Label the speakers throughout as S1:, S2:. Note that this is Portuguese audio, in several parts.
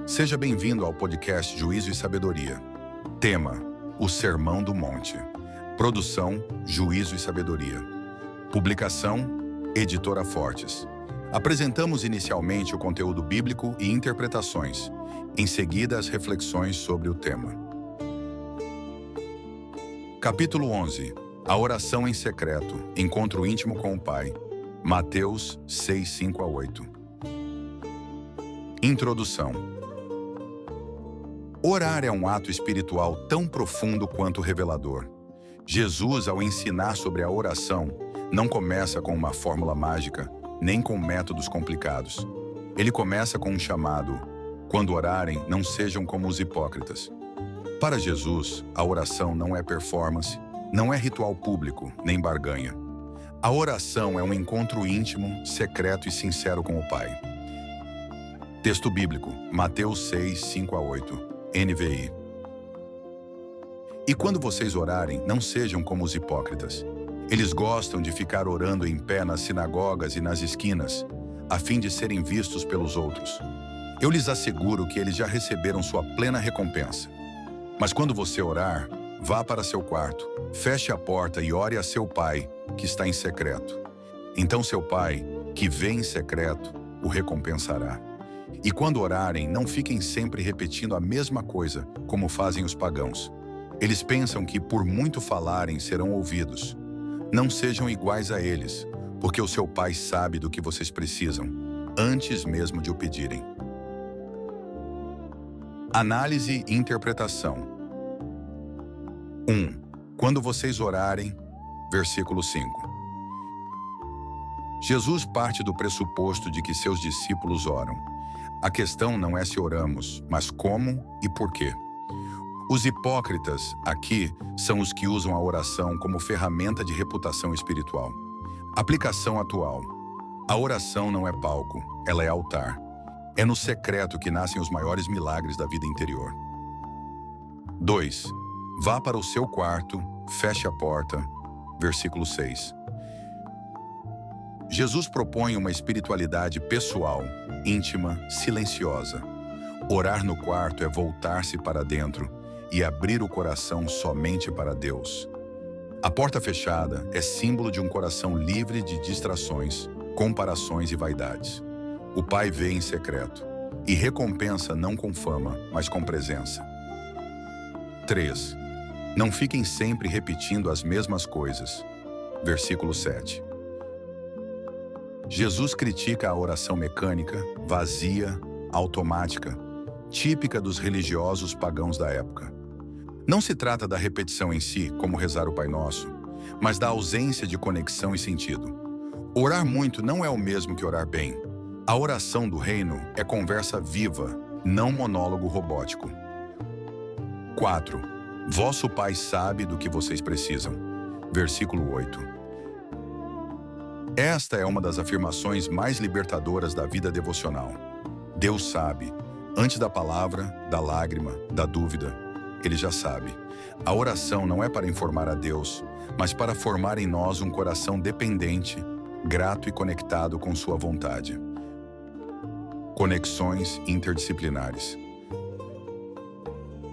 S1: Seja bem-vindo ao podcast Juízo e Sabedoria. Tema: O Sermão do Monte. Produção: Juízo e Sabedoria. Publicação: Editora Fortes. Apresentamos inicialmente o conteúdo bíblico e interpretações, em seguida as reflexões sobre o tema. Capítulo 11. A oração em secreto, encontro íntimo com o Pai. Mateus 6, 5-8. Introdução. Orar é um ato espiritual tão profundo quanto revelador. Jesus, ao ensinar sobre a oração, não começa com uma fórmula mágica, nem com métodos complicados. Ele começa com um chamado: quando orarem, não sejam como os hipócritas. Para Jesus, a oração não é performance, não é ritual público, nem barganha. A oração é um encontro íntimo, secreto e sincero com o Pai. Texto bíblico, Mateus 6, 5-8. NVI. E quando vocês orarem, não sejam como os hipócritas. Eles gostam de ficar orando em pé nas sinagogas e nas esquinas, a fim de serem vistos pelos outros. Eu lhes asseguro que eles já receberam sua plena recompensa. Mas quando você orar, vá para seu quarto, feche a porta e ore a seu Pai, que está em secreto. Então seu Pai, que vê em secreto, o recompensará. E quando orarem, não fiquem sempre repetindo a mesma coisa, como fazem os pagãos. Eles pensam que, por muito falarem, serão ouvidos. Não sejam iguais a eles, porque o seu Pai sabe do que vocês precisam, antes mesmo de o pedirem. Análise e interpretação. 1. Quando vocês orarem, versículo 5. Jesus parte do pressuposto de que seus discípulos oram. A questão não é se oramos, mas como e por quê. Os hipócritas, aqui, são os que usam a oração como ferramenta de reputação espiritual. Aplicação atual. A oração não é palco, ela é altar. É no secreto que nascem os maiores milagres da vida interior. 2. Vá para o seu quarto, feche a porta. Versículo 6. Jesus propõe uma espiritualidade pessoal, íntima, silenciosa. Orar no quarto é voltar-se para dentro e abrir o coração somente para Deus. A porta fechada é símbolo de um coração livre de distrações, comparações e vaidades. O Pai vê em secreto e recompensa não com fama, mas com presença. 3. Não fiquem sempre repetindo as mesmas coisas. Versículo 7. Jesus critica a oração mecânica, vazia, automática, típica dos religiosos pagãos da época. Não se trata da repetição em si, como rezar o Pai Nosso, mas da ausência de conexão e sentido. Orar muito não é o mesmo que orar bem. A oração do reino é conversa viva, não monólogo robótico. 4. Vosso Pai sabe do que vocês precisam. Versículo 8. Esta é uma das afirmações mais libertadoras da vida devocional. Deus sabe, antes da palavra, da lágrima, da dúvida, Ele já sabe. A oração não é para informar a Deus, mas para formar em nós um coração dependente, grato e conectado com Sua vontade. Conexões interdisciplinares.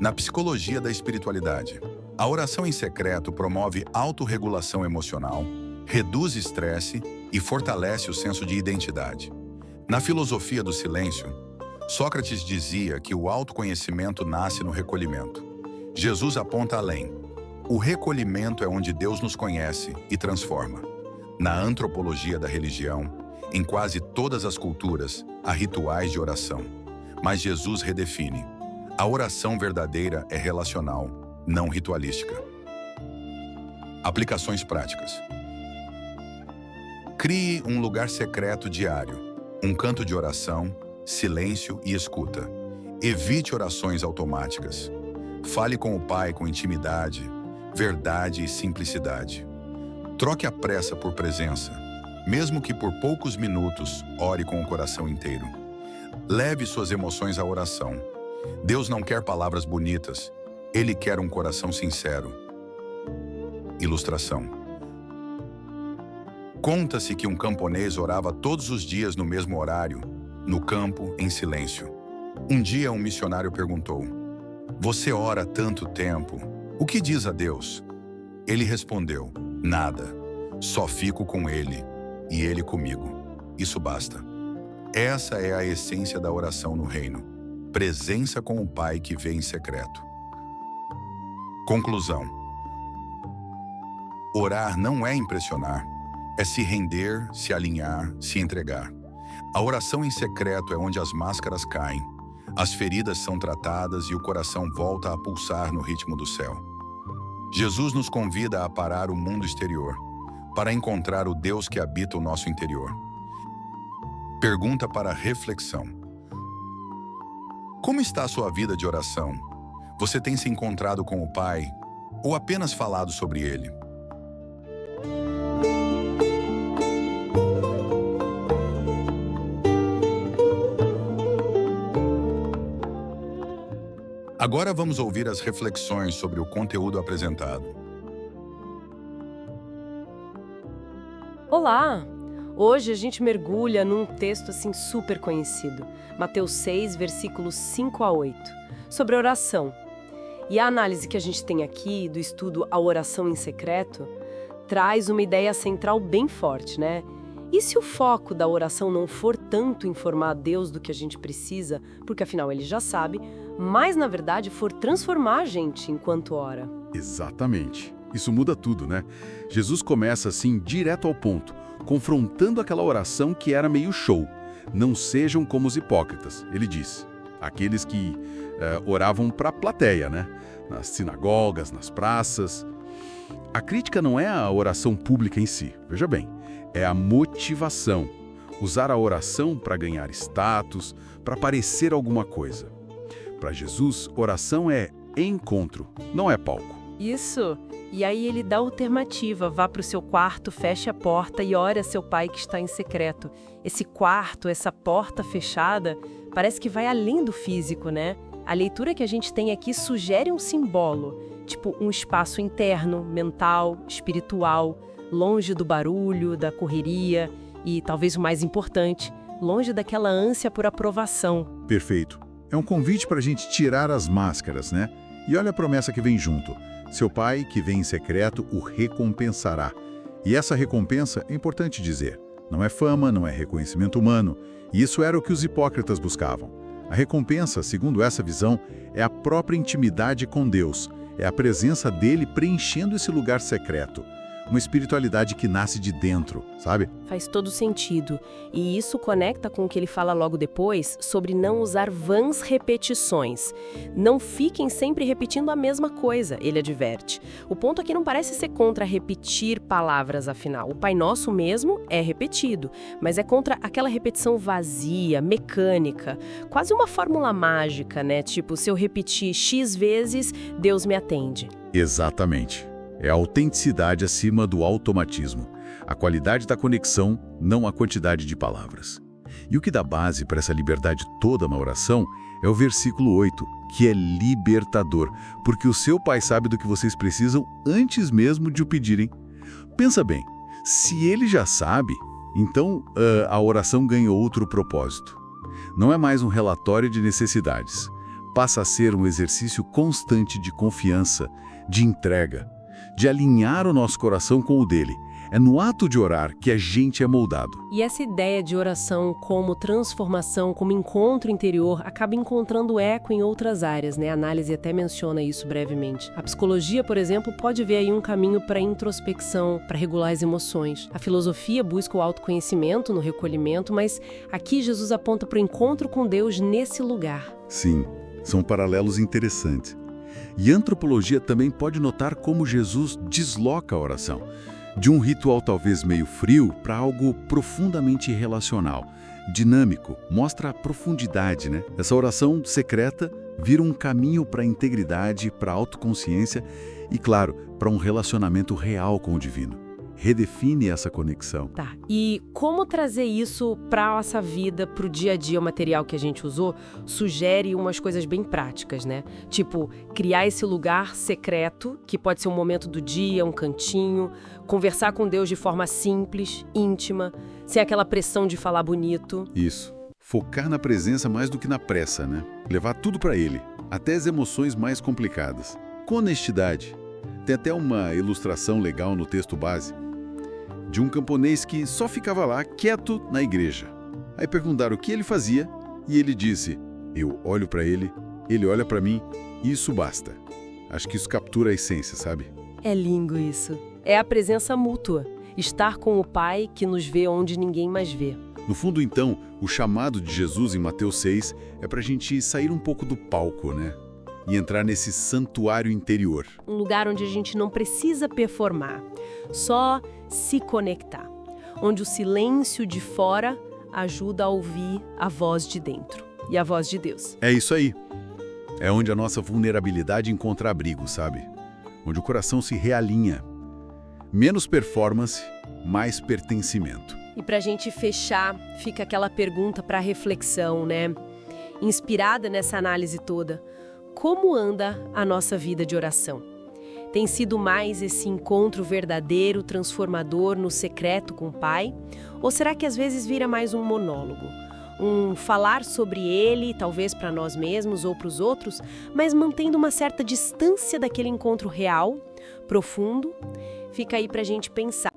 S1: Na psicologia da espiritualidade, a oração em secreto promove autorregulação emocional, reduz estresse e fortalece o senso de identidade. Na filosofia do silêncio, Sócrates dizia que o autoconhecimento nasce no recolhimento. Jesus aponta além. O recolhimento é onde Deus nos conhece e transforma. Na antropologia da religião, em quase todas as culturas, há rituais de oração. Mas Jesus redefine. A oração verdadeira é relacional, não ritualística. Aplicações práticas. Crie um lugar secreto diário, um canto de oração, silêncio e escuta. Evite orações automáticas. Fale com o Pai com intimidade, verdade e simplicidade. Troque a pressa por presença. Mesmo que por poucos minutos, ore com o coração inteiro. Leve suas emoções à oração. Deus não quer palavras bonitas, Ele quer um coração sincero. Ilustração. Conta-se que um camponês orava todos os dias no mesmo horário, no campo, em silêncio. Um dia um missionário perguntou: "Você ora há tanto tempo, o que diz a Deus?" Ele respondeu: "Nada, só fico com Ele e Ele comigo. Isso basta." Essa é a essência da oração no reino: presença com o Pai que vê em secreto. Conclusão: orar não é impressionar, é se render, se alinhar, se entregar. A oração em secreto é onde as máscaras caem, as feridas são tratadas e o coração volta a pulsar no ritmo do céu. Jesus nos convida a parar o mundo exterior, para encontrar o Deus que habita o nosso interior. Pergunta para reflexão: como está a sua vida de oração? Você tem se encontrado com o Pai ou apenas falado sobre Ele? Agora vamos ouvir as reflexões sobre o conteúdo apresentado.
S2: Olá! Hoje a gente mergulha num texto assim super conhecido, Mateus 6, versículos 5 a 8, sobre oração. E a análise que a gente tem aqui do estudo A Oração em Secreto traz uma ideia central bem forte, né? E se o foco da oração não for tanto informar a Deus do que a gente precisa, porque afinal ele já sabe, mas na verdade for transformar a gente enquanto ora?
S3: Exatamente. Isso muda tudo, né? Jesus começa assim, direto ao ponto, confrontando aquela oração que era meio show. Não sejam como os hipócritas, ele diz. Aqueles que oravam para a plateia, né? Nas sinagogas, nas praças. A crítica não é a oração pública em si, veja bem. É a motivação. Usar a oração para ganhar status, para parecer alguma coisa. Para Jesus, oração é encontro, não é palco.
S2: Isso! E aí ele dá a alternativa: vá para o seu quarto, feche a porta e ore a seu Pai que está em secreto. Esse quarto, essa porta fechada, parece que vai além do físico, né? A leitura que a gente tem aqui sugere um simbolo, tipo um espaço interno, mental, espiritual, longe do barulho, da correria e, talvez o mais importante, longe daquela ânsia por aprovação.
S4: Perfeito. É um convite para a gente tirar as máscaras, né? E olha a promessa que vem junto. Seu Pai, que vem em secreto, o recompensará. E essa recompensa, é importante dizer, não é fama, não é reconhecimento humano. E isso era o que os hipócritas buscavam. A recompensa, segundo essa visão, é a própria intimidade com Deus. É a presença dele preenchendo esse lugar secreto. Uma espiritualidade que nasce de dentro, sabe?
S2: Faz todo sentido. E isso conecta com o que ele fala logo depois sobre não usar vãs repetições. Não fiquem sempre repetindo a mesma coisa, ele adverte. O ponto aqui não parece ser contra repetir palavras, afinal. O Pai Nosso mesmo é repetido, mas é contra aquela repetição vazia, mecânica. Quase uma fórmula mágica, né? Tipo, se eu repetir X vezes, Deus me atende.
S4: Exatamente. É a autenticidade acima do automatismo. A qualidade da conexão, não a quantidade de palavras. E o que dá base para essa liberdade toda na oração é o versículo 8, que é libertador, porque o seu Pai sabe do que vocês precisam antes mesmo de o pedirem. Pensa bem, se ele já sabe, então a oração ganha outro propósito. Não é mais um relatório de necessidades. Passa a ser um exercício constante de confiança, de entrega, de alinhar o nosso coração com o dele. É no ato de orar que a gente é moldado.
S2: E essa ideia de oração como transformação, como encontro interior, acaba encontrando eco em outras áreas, né? A análise até menciona isso brevemente. A psicologia, por exemplo, pode ver aí um caminho para introspecção, para regular as emoções. A filosofia busca o autoconhecimento no recolhimento, mas aqui Jesus aponta para o encontro com Deus nesse lugar.
S4: Sim, são paralelos interessantes. E a antropologia também pode notar como Jesus desloca a oração. De um ritual talvez meio frio para algo profundamente relacional, dinâmico, mostra a profundidade, né? Essa oração secreta vira um caminho para a integridade, para a autoconsciência e, claro, para um relacionamento real com o divino. Redefine essa conexão.
S2: Tá, e como trazer isso para a nossa vida, para o dia a dia, o material que a gente usou, sugere umas coisas bem práticas, né? Tipo, criar esse lugar secreto, que pode ser um momento do dia, um cantinho, conversar com Deus de forma simples, íntima, sem aquela pressão de falar bonito.
S4: Isso. Focar na presença mais do que na pressa, né? Levar tudo para ele, até as emoções mais complicadas. Com honestidade. Tem até uma ilustração legal no texto base de um camponês que só ficava lá, quieto, na igreja. Aí perguntaram o que ele fazia e ele disse: eu olho para ele olha para mim e isso basta. Acho que isso captura a essência, sabe?
S2: É lindo isso. É a presença mútua. Estar com o Pai que nos vê onde ninguém mais vê.
S4: No fundo, então, o chamado de Jesus em Mateus 6 é para a gente sair um pouco do palco, né? E entrar nesse santuário interior.
S2: Um lugar onde a gente não precisa performar, só se conectar. Onde o silêncio de fora ajuda a ouvir a voz de dentro. E a voz de Deus.
S4: É isso aí. É onde a nossa vulnerabilidade encontra abrigo, sabe? Onde o coração se realinha. Menos performance, mais pertencimento.
S2: E pra gente fechar, fica aquela pergunta para reflexão, né? Inspirada nessa análise toda, como anda a nossa vida de oração? Tem sido mais esse encontro verdadeiro, transformador no secreto com o Pai? Ou será que às vezes vira mais um monólogo? Um falar sobre Ele, talvez para nós mesmos ou para os outros, mas mantendo uma certa distância daquele encontro real, profundo? Fica aí pra gente pensar.